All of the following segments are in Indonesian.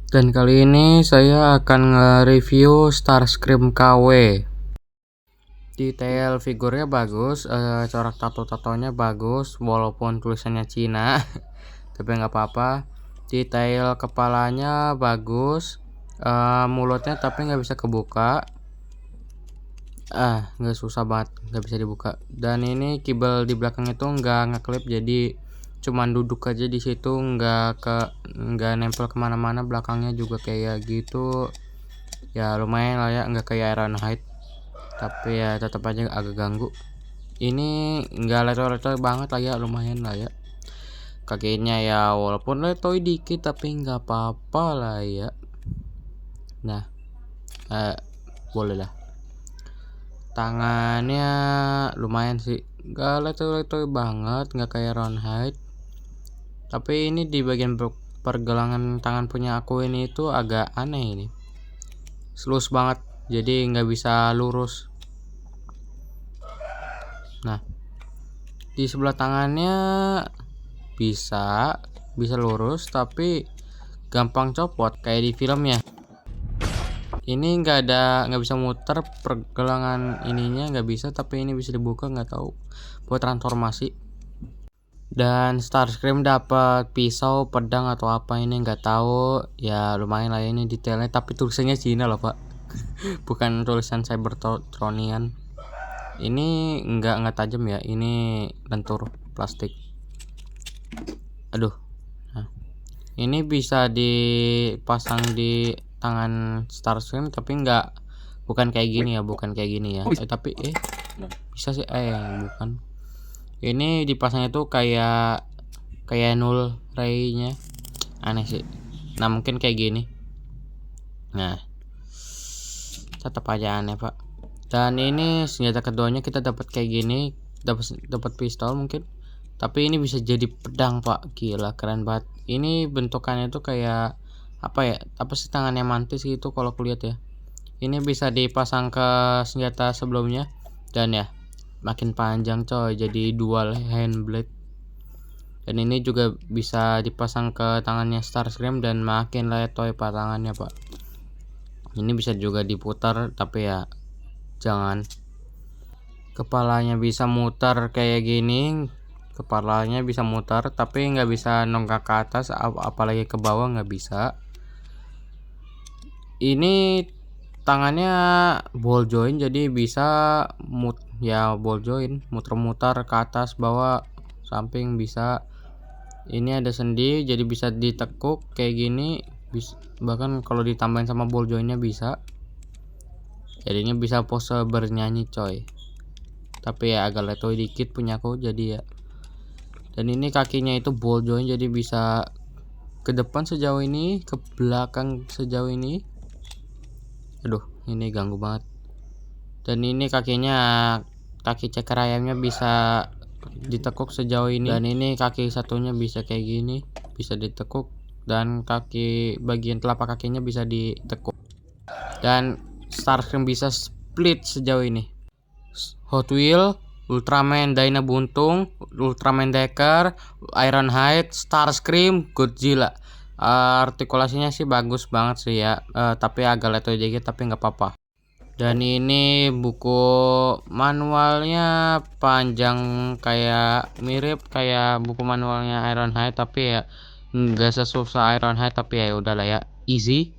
Dan kali ini saya akan nge-review Starscream KW. Detail figurnya bagus, corak tato-tatonya bagus walaupun tulisannya Cina. Tapi nggak apa-apa. Detail kepalanya bagus, mulutnya tapi nggak bisa kebuka. Nggak, susah banget, nggak bisa dibuka. Dan ini kibel di belakang itu nggak ngeklip, jadi cuman duduk aja di situ, nggak nempel kemana-mana. Belakangnya juga kayak gitu ya, lumayan lah ya, nggak kayak Ironhide, tapi ya tetap aja agak ganggu. Ini nggak letoy-letoy banget lah ya, lumayan lah ya. Kakinya ya walaupun letoy dikit tapi nggak apa-apa lah ya. Nah, boleh lah. Tangannya lumayan sih, nggak letoy-letoy banget, nggak kayak Ironhide. Tapi ini di bagian pergelangan tangan punya aku ini itu agak aneh, ini selus banget, jadi nggak bisa lurus. Nah, di sebelah tangannya bisa lurus, tapi gampang copot kayak di filmnya. Ini nggak bisa muter, pergelangan ininya nggak bisa, tapi ini bisa dibuka, nggak tahu buat transformasi. Dan Starscream dapat pisau, pedang atau apa ini nggak tahu ya, lumayan lah ini detailnya, tapi tulisannya Cina loh pak. Bukan tulisan Cybertronian. Ini nggak tajam ya, ini lentur plastik. Aduh. Nah, ini bisa dipasang di tangan Starscream, tapi bukan kayak gini ya, tapi bisa sih, bukan. Ini dipasang itu kayak null ray-nya, aneh sih. Nah, mungkin kayak gini. Nah, tetap aja aneh pak. Dan ini senjata keduanya kita dapat kayak gini, dapat pistol mungkin, tapi ini bisa jadi pedang pak. Gila, keren banget. Ini bentukannya tuh kayak apa ya, apa sih, tangannya mantis gitu kalau kulihat ya. Ini bisa dipasang ke senjata sebelumnya, dan ya makin panjang coy, jadi dual hand blade. Dan ini juga bisa dipasang ke tangannya Starscream dan makin letoy pak tangannya pak. Ini bisa juga diputar, tapi ya jangan. Kepalanya bisa muter kayak gini, kepalanya bisa muter tapi nggak bisa nongkrong ke atas, apalagi ke bawah nggak bisa. Ini tangannya ball joint, jadi bisa ball joint, muter-muter ke atas, bawah, samping bisa. Ini ada sendi, jadi bisa ditekuk kayak gini, bahkan kalau ditambahin sama ball jointnya bisa. Jadinya bisa pose bernyanyi coy. Tapi ya agak letoy dikit punya aku, jadi ya. Dan ini kakinya itu ball joint, jadi bisa ke depan sejauh ini, ke belakang sejauh ini. Aduh, ini ganggu banget. Dan ini kaki ceker ayamnya bisa ditekuk sejauh ini. Dan ini kaki satunya bisa kayak gini, bisa ditekuk. Dan bagian telapak kakinya bisa ditekuk. Dan Starscream bisa split sejauh ini. Hot Wheel, Ultraman Dyna Buntung, Ultraman Decker, Ironhide, Starscream, Godzilla. Artikulasinya sih bagus banget sih ya, tapi agak letoy dikit, tapi nggak apa-apa. Dan ini buku manualnya panjang, mirip kayak buku manualnya Ironhide, tapi ya nggak sesusah Ironhide, tapi ya udahlah ya, easy.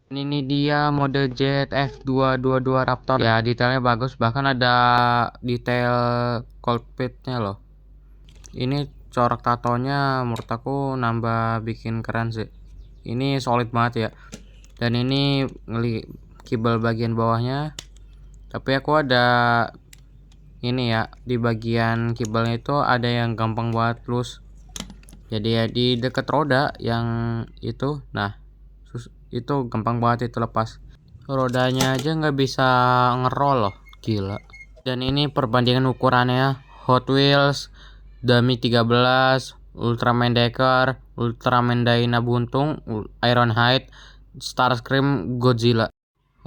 Ini dia mode jet F222 Raptor ya, detailnya bagus, bahkan ada detail cockpitnya loh. Ini corak tatonya menurut aku nambah bikin keren sih. ini solid banget ya. Dan ini kibel bagian bawahnya, tapi aku ada ini ya, di bagian kibelnya itu ada yang gampang banget loose. Jadi ya di dekat roda yang itu, nah itu gampang banget itu lepas. Rodanya aja nggak bisa ngerol loh, gila. Dan ini perbandingan ukurannya Hot Wheels Dummy 13, Ultraman Decker, Ultraman Dyna Buntung, Ironhide, Starscream, Godzilla.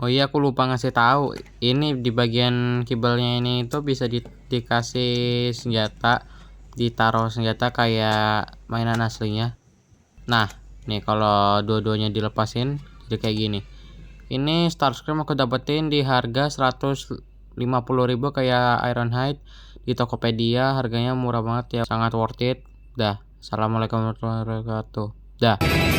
Oh iya, aku lupa ngasih tahu. Ini di bagian kibelnya ini itu bisa dikasih senjata, ditaruh senjata kayak mainan aslinya. Nah, nih kalau dua-duanya dilepasin jadi kayak gini. Ini Starscream aku dapetin di harga 150.000 kayak Ironhide di Tokopedia, harganya murah banget ya, sangat worth it. Dah, assalamualaikum warahmatullahi wabarakatuh. Dah.